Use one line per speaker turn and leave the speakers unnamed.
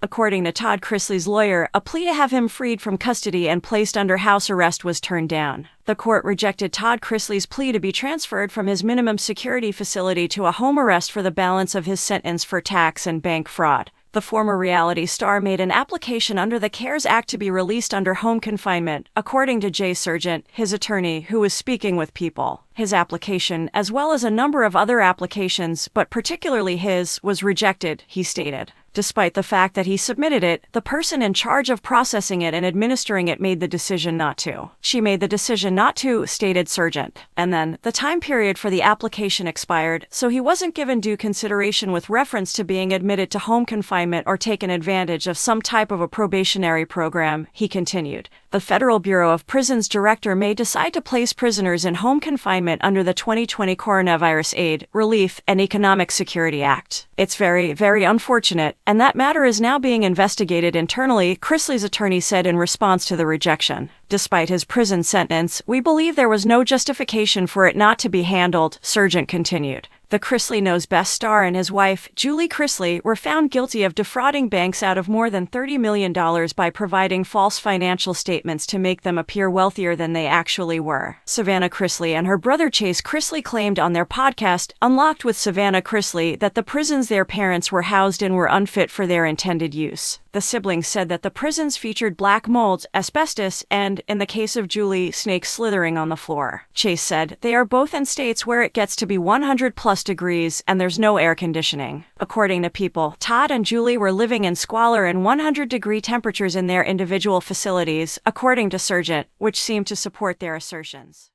According to Todd, Chrisley's lawyer, a plea to have him freed from custody and placed under house arrest was turned down. The court rejected Todd Chrisley's plea to be transferred from his minimum security facility to a home arrest for the balance of his sentence for tax and bank fraud. The former reality star made an application under the CARES Act to be released under home confinement, according to Jay Sargent, his attorney, who was speaking with People. His application, as well as a number of other applications, but particularly his, was rejected, he stated. Despite the fact that he submitted it, the person in charge of processing it and administering it made the decision not to. She made the decision not to, stated Sargent. And then, the time period for the application expired, so he wasn't given due consideration with reference to being admitted to home confinement or taken advantage of some type of a probationary program, he continued. The Federal Bureau of Prisons director may decide to place prisoners in home confinement under the 2020 Coronavirus Aid, Relief, and Economic Security Act. It's very, very unfortunate, and that matter is now being investigated internally, Chrisley's attorney said in response to the rejection. Despite his prison sentence, we believe there was no justification for it not to be handled, Sargent continued. The Chrisley Knows Best star and his wife, Julie Chrisley, were found guilty of defrauding banks out of more than $30 million by providing false financial statements to make them appear wealthier than they actually were. Savannah Chrisley and her brother Chase Chrisley claimed on their podcast, Unlocked with Savannah Chrisley, that the prisons their parents were housed in were unfit for their intended use. The siblings said that the prisons featured black molds, asbestos, and, in the case of Julie, snakes slithering on the floor. Chase said, they are both in states where it gets to be 100+ degrees and there's no air conditioning. According to People, Todd and Julie were living in squalor and 100-degree temperatures in their individual facilities, according to Sargent, which seemed to support their assertions.